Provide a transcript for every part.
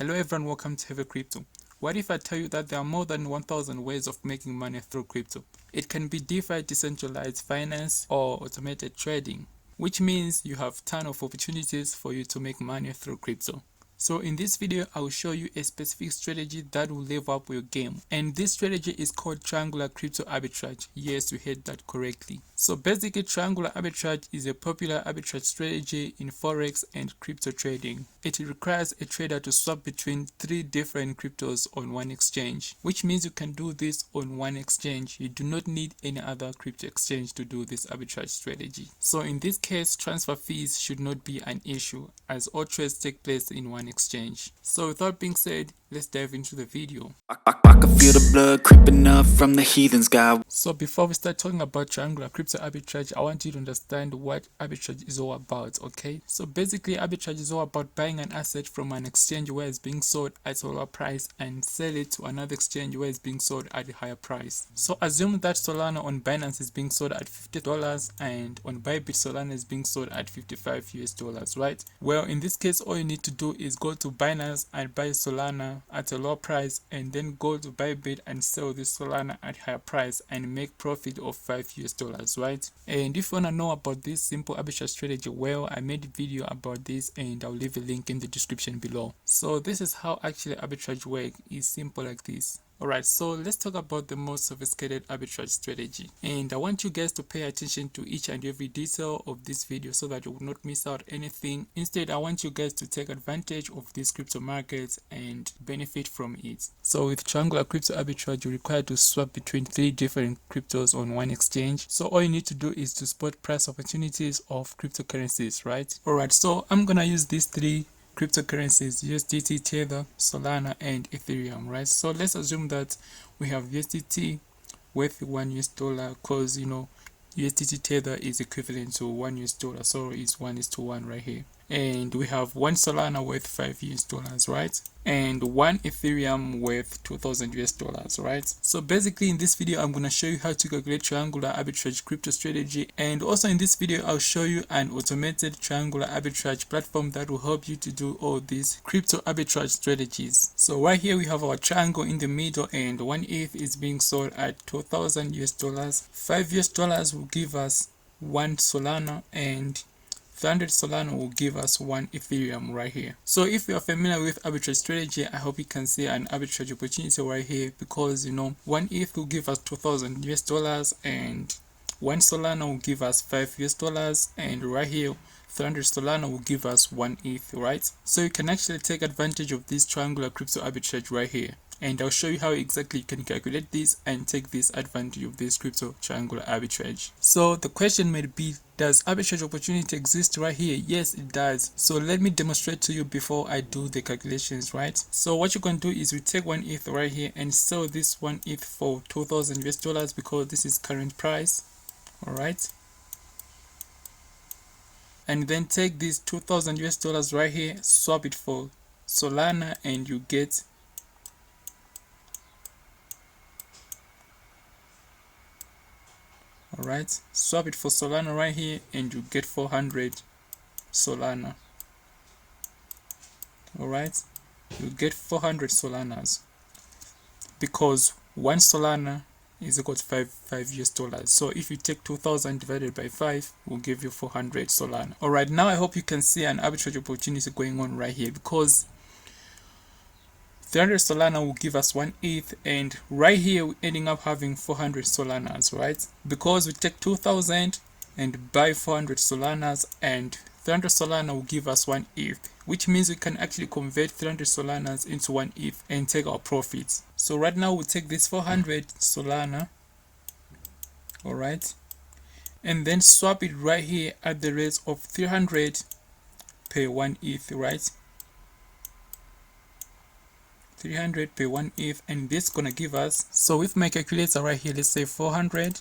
Hello everyone, welcome to Heavy Crypto. What if I tell you that there are more than 1000 ways of making money through crypto? It can be DeFi, decentralized finance, or automated trading, which means you have a ton of opportunities for you to make money through crypto. So in this video, I will show you a specific strategy that will level up your game. And this strategy is called Triangular Crypto Arbitrage. Yes, you heard that correctly. So basically, Triangular Arbitrage is a popular arbitrage strategy in Forex and crypto trading. It requires a trader to swap between 3 different cryptos on one exchange, which means you can do this on one exchange. You do not need any other crypto exchange to do this arbitrage strategy. So in this case, transfer fees should not be an issue as all trades take place in one exchange. So with that being said, let's dive into the video. I can feel the blood creeping up from the heathens, God. So before we start talking about Triangular Crypto Arbitrage, I want you to understand what arbitrage is all about, okay? So basically, arbitrage is all about buying an asset from an exchange where it's being sold at a lower price and sell it to another exchange where it's being sold at a higher price. So assume that Solana on Binance is being sold at $50 and on Bybit Solana is being sold at $55 US, right? Well, in this case, all you need to do is go to Binance and buy Solana at a low price and then go to Bybit and sell this Solana at higher price and make profit of $5 US, right? And if you want to know about this simple arbitrage strategy, well, I made a video about this and I'll leave a link in the description below. So this is how actually arbitrage works. It's simple like this. Alright, so let's talk about the most sophisticated arbitrage strategy. And I want you guys to pay attention to each and every detail of this video so that you will not miss out anything. Instead, I want you guys to take advantage of these crypto markets and benefit from it. So with Triangular Crypto Arbitrage, you're required to swap between 3 different cryptos on one exchange. So all you need to do is to spot price opportunities of cryptocurrencies, right? Alright, so I'm gonna use these 3 cryptocurrencies: USDT, Tether, Solana, and Ethereum, right? So let's assume that we have USDT worth $1 because USDT Tether is equivalent to $1, so it's 1:1 right here. And we have 1 Solana worth $5, right? And 1 Ethereum worth $2,000, right? So basically in this video, I'm going to show you how to calculate triangular arbitrage crypto strategy. And also in this video, I'll show you an automated triangular arbitrage platform that will help you to do all these crypto arbitrage strategies. So right here, we have our triangle in the middle and 1 ETH is being sold at $2,000. $5 will give us 1 Solana and 300 Solana will give us 1 Ethereum right here. So if you are familiar with arbitrage strategy, I hope you can see an arbitrage opportunity right here because 1 ETH will give us $2,000 and 1 Solana will give us $5 and right here 300 Solana will give us 1 ETH, right? So you can actually take advantage of this triangular crypto arbitrage right here. And I'll show you how exactly you can calculate this and take this advantage of this crypto triangular arbitrage. So the question may be, does arbitrage opportunity exist right here? Yes, it does. So let me demonstrate to you before I do the calculations, right? So what you can do is we take 1 ETH right here and sell this 1 ETH for $2,000 because this is current price, all right? And then take this $2,000 right here, swap it for Solana, and you get alright, swap it for Solana right here and you get 400 Solana. Alright, you get 400 Solanas because 1 Solana is equal to $5 So if you take 2000 divided by 5, will give you 400 Solana. Alright, now I hope you can see an arbitrage opportunity going on right here because 300 Solana will give us 1 ETH and right here we're ending up having 400 Solanas, right? Because we take 2000 and buy 400 Solanas and 300 Solana will give us 1 ETH, which means we can actually convert 300 Solanas into 1 ETH and take our profits. So right now we'll take this 400 Solana, alright, and then swap it right here at the rate of 300 per 1 ETH, right? 300 per 1 ETH, and this gonna give us, so with my calculator right here, let's say 400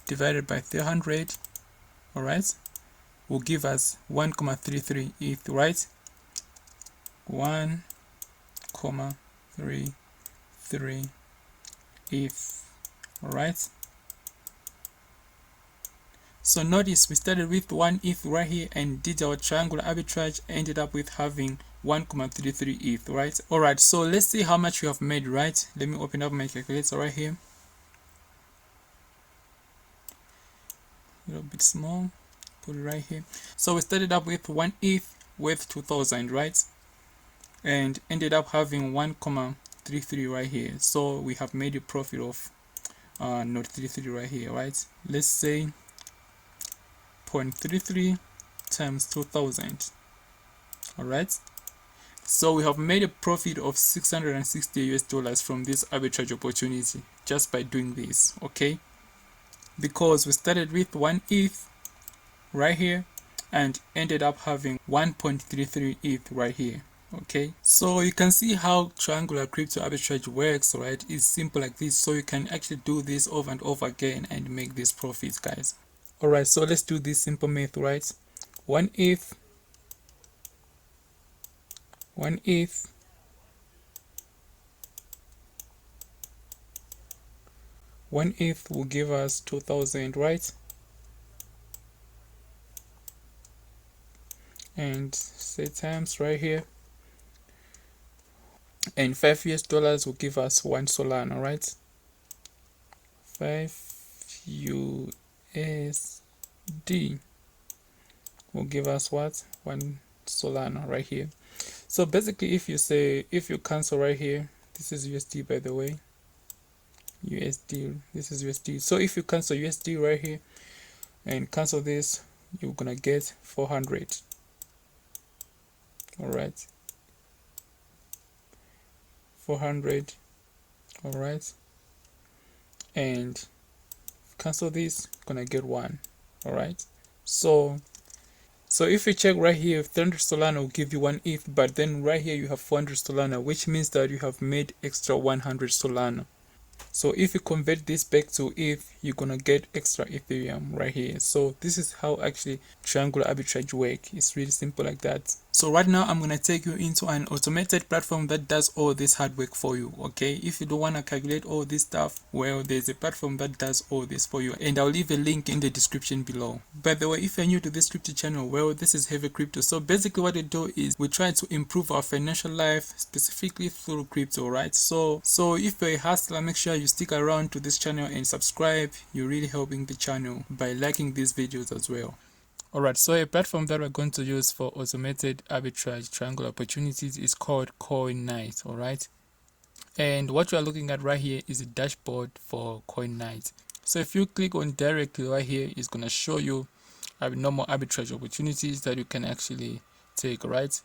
divided by 300, alright, will give us 1,33 ETH, right? 1,33 ETH, alright? So notice we started with 1 ETH right here and did our triangular arbitrage, ended up with having 1.33 ETH, right? Alright, so let's see how much we have made, right? Let me open up my calculator right here. A little bit small, put it right here. So we started up with 1 ETH worth 2000, right? And ended up having 1.33 right here. So we have made a profit of not 33 right here, right? Let's say 0.33 times 2000. Alright, so we have made a profit of 660 US dollars from this arbitrage opportunity just by doing this, okay? Because we started with 1 ETH right here and ended up having 1.33 ETH right here. Okay, so you can see how triangular crypto arbitrage works, right? It's simple like this, so you can actually do this over and over again and make these profits, guys. Alright, so let's do this simple math, right? 1 ETH, 1 ETH, 1 ETH will give us 2000, right? And say times right here. And 5 US dollars will give us 1 Solana, right? 5 USD will give us what? 1 Solana right here. So basically, if you cancel right here, this is USD, by the way, USD, this is USD. So if you cancel USD right here and cancel this, you're gonna get 400. All right, 400. All right, and cancel this, gonna get 1. All right, so if you check right here, 300 Solana will give you 1 ETH, but then right here you have 400 Solana, which means that you have made extra 100 Solana. So if you convert this back to ETH, you're gonna get extra Ethereum right here. So this is how actually triangular arbitrage work. It's really simple like that. So right now I'm gonna take you into an automated platform that does all this hard work for you. Okay, if you don't want to calculate all this stuff, well, there's a platform that does all this for you, and I'll leave a link in the description below. By the way, if you're new to this crypto channel, well, this is Heavy Crypto. So basically what we do is we try to improve our financial life specifically through crypto, right? So if you're a hustler, make sure you stick around to this channel and subscribe. You're really helping the channel by liking these videos as well. Alright, so a platform that we're going to use for automated arbitrage triangle opportunities is called Koinknight. Alright, and what you are looking at right here is a dashboard for Koinknight. So if you click on directly right here, it's going to show you normal arbitrage opportunities that you can actually take. Right,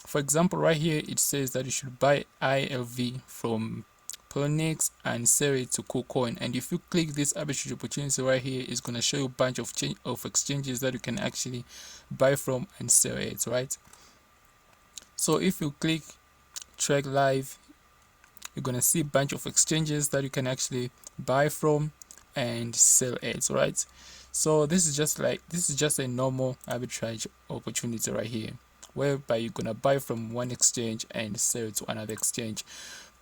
for example, right here it says that you should buy ILV from Poloniex and sell it to KuCoin. And if you click this arbitrage opportunity right here, it's going to show you a bunch of exchanges that you can actually buy from and sell it. Right, so if you click track live, you're going to see a bunch of exchanges that you can actually buy from and sell it. Right, so this is just a normal arbitrage opportunity right here, whereby you're going to buy from one exchange and sell it to another exchange.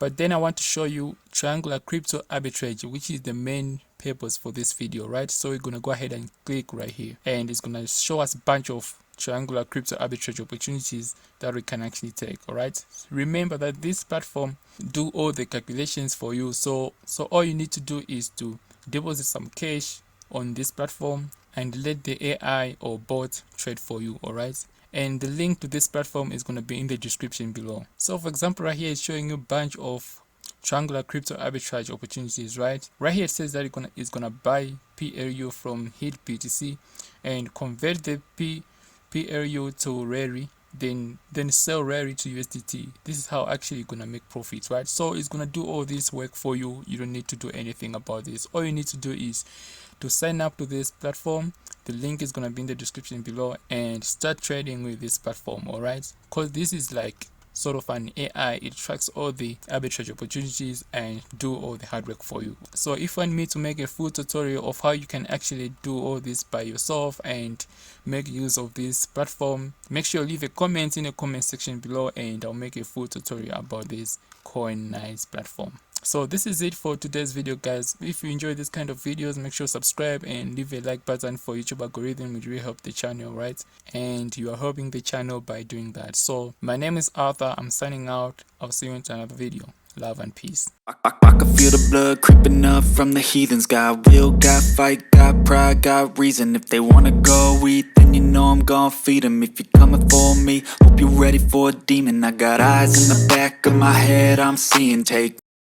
But then I want to show you triangular crypto arbitrage, which is the main purpose for this video, right? So we're going to go ahead and click right here, and it's going to show us a bunch of triangular crypto arbitrage opportunities that we can actually take. All right, remember that this platform do all the calculations for you. So all you need to do is to deposit some cash on this platform and let the AI or bot trade for you. All right, and the link to this platform is going to be in the description below. So for example, right here it's showing you a bunch of triangular crypto arbitrage opportunities. Right here it says that it's gonna buy PRU from HID BTC and convert the PRU to Rari, then sell Rari to USDT. This is how actually you're gonna make profits, right? So it's gonna do all this work for you. You don't need to do anything about this. All you need to do is to sign up to this platform. The link is gonna be in the description below, and start trading with this platform. All right, because this is like sort of an AI. It tracks all the arbitrage opportunities and do all the hard work for you. So if you want me to make a full tutorial of how you can actually do all this by yourself and make use of this platform, make sure you leave a comment in the comment section below, and I'll make a full tutorial about this Koinknight platform. So this is it for today's video, guys. If you enjoy this kind of videos, make sure to subscribe and leave a like button for YouTube algorithm, which will help the channel, right? And you are helping the channel by doing that. So my name is Arthur. I'm signing out. I'll see you in another video. Love and peace. I can feel the blood creeping up from the heathens. Got will, got fight, got pride, got reason. If they wanna go eat, then you know I'm gon' feed them. If you're coming for me, hope you're ready for a demon. I got eyes in the back of my head, I'm seeing. Take